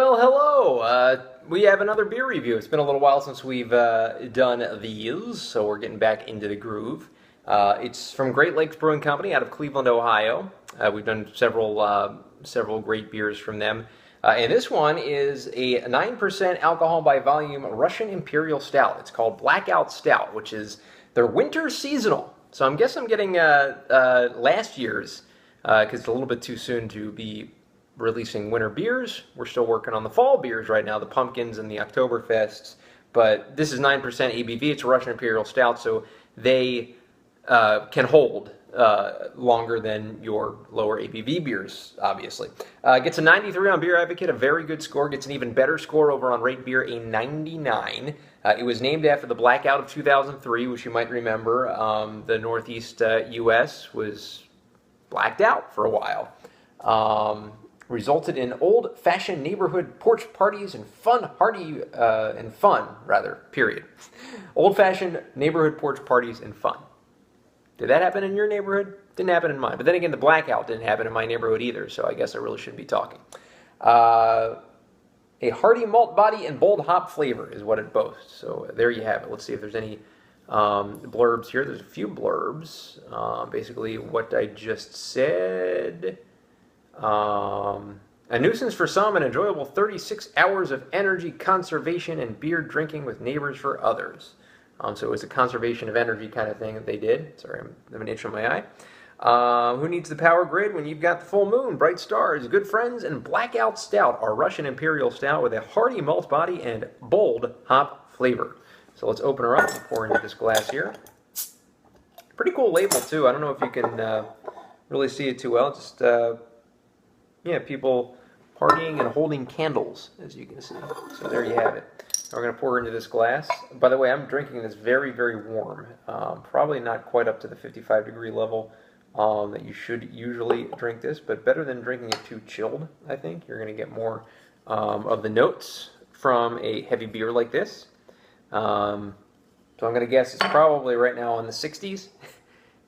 Well, hello. We have another beer review. It's been a little while since we've done these, so we're getting back into the groove. It's from Great Lakes Brewing Company out of Cleveland, Ohio. We've done several great beers from them. And this one is a 9% alcohol by volume Russian Imperial Stout. It's called Blackout Stout, which is their winter seasonal. So I guess I'm getting last year's, because it's a little bit too soon to be releasing winter beers. We're still working on the fall beers right now, the pumpkins and the Oktoberfests. But this is 9% ABV. It's a Russian Imperial Stout, so they can hold longer than your lower ABV beers, obviously. Gets a 93 on Beer Advocate, a very good score. Gets an even better score over on Rate Beer, a 99. It was named after the Blackout of 2003, which you might remember. The Northeast U.S. was blacked out for a while. Resulted in old-fashioned neighborhood porch parties and fun, period. Old-fashioned neighborhood porch parties and fun. Did that happen in your neighborhood? Didn't happen in mine. But then again, the blackout didn't happen in my neighborhood either, so I guess I really shouldn't be talking. A hearty malt body and bold hop flavor is what it boasts. So there you have it. Let's see if there's any blurbs here. There's a few blurbs. Basically what I just said. A nuisance for some, an enjoyable 36 hours of energy conservation and beer drinking with neighbors for others. So it was a conservation of energy kind of thing that they did. Sorry, I have an itch on my eye. Who needs the power grid when you've got the full moon, bright stars, good friends, and Blackout Stout, our Russian Imperial Stout with a hearty malt body and bold hop flavor. So let's open her up and pour into this glass here. Pretty cool label too. I don't know if you can really see it too well. Just yeah, people partying and holding candles, as you can see. So there you have it. Now we're going to pour into this glass. By the way, I'm drinking this very, very warm. Probably not quite up to the 55-degree level that you should usually drink this, but better than drinking it too chilled, I think. You're going to get more of the notes from a heavy beer like this. So I'm going to guess it's probably right now in the 60s.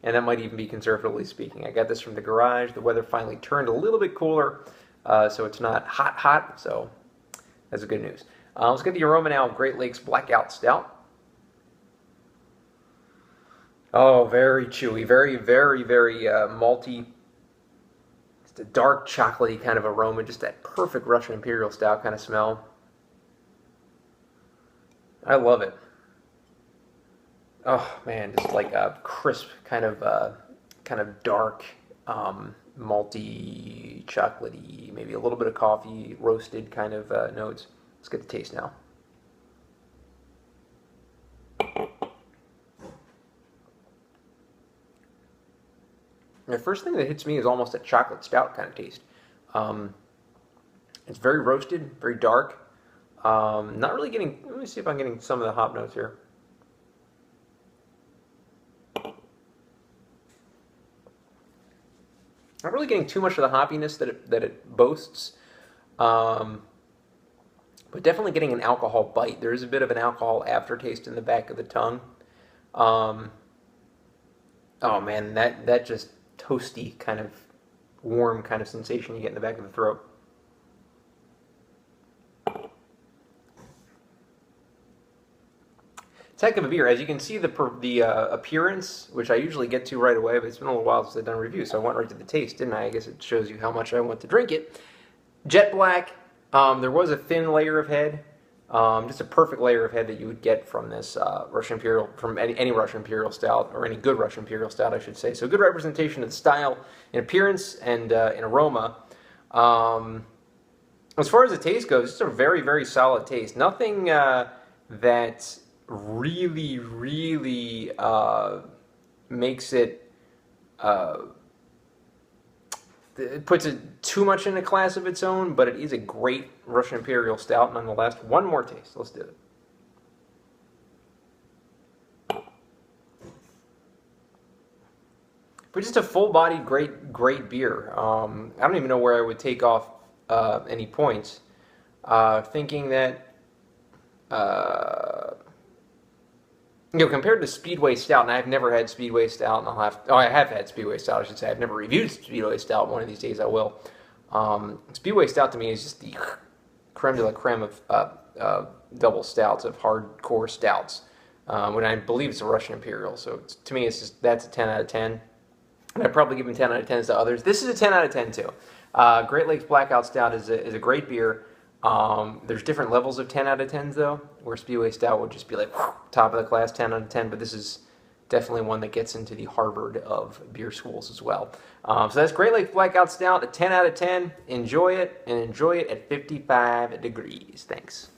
And that might even be conservatively speaking. I got this from the garage. The weather finally turned a little bit cooler, so it's not hot, so that's good news. Let's get the aroma now of Great Lakes Blackout Stout. Oh, very chewy, very, very, very malty. Just a dark chocolatey kind of aroma, just that perfect Russian Imperial Stout kind of smell. I love it. Oh man, just like a crisp kind of dark, malty, chocolatey, maybe a little bit of coffee, roasted kind of notes. Let's get the taste now. The first thing that hits me is almost a chocolate stout kind of taste. It's very roasted, very dark. Not really getting. Let me see if I'm getting some of the hop notes here. Not really getting too much of the hoppiness that it boasts, but definitely getting an alcohol bite. There is a bit of an alcohol aftertaste in the back of the tongue. Oh man, that just toasty kind of warm kind of sensation you get in the back of the throat. It's a heck of a beer. As you can see, the appearance, which I usually get to right away, but it's been a little while since I've done a review, so I went right to the taste, didn't I? I guess it shows you how much I want to drink it. Jet black. There was a thin layer of head, just a perfect layer of head that you would get from this Russian Imperial, from any Russian Imperial Stout, or any good Russian Imperial Stout, I should say. So good representation of the style in appearance and in aroma. As far as the taste goes, it's a very, very solid taste. Nothing that really makes it puts it too much in a class of its own, but it is a great Russian Imperial Stout nonetheless. One more taste. Let's do it. But just a full-bodied, great beer. I don't even know where I would take off any points. Thinking that compared to Speedway Stout, and I've never had Speedway Stout, and I have had Speedway Stout, I should say. I've never reviewed Speedway Stout. One of these days I will. Speedway Stout to me is just the creme de la creme of double stouts, of hardcore stouts. When I believe it's a Russian Imperial, so to me, that's a 10 out of 10. And I'd probably give them 10 out of 10s to others. This is a 10 out of 10 too. Great Lakes Blackout Stout is a great beer. There's different levels of 10 out of 10s though, where Speedway Stout would just be like top of the class 10 out of 10, but this is definitely one that gets into the Harvard of beer schools as well. So that's Great Lakes Blackout Stout, a 10 out of 10. Enjoy it, and enjoy it at 55 degrees. Thanks.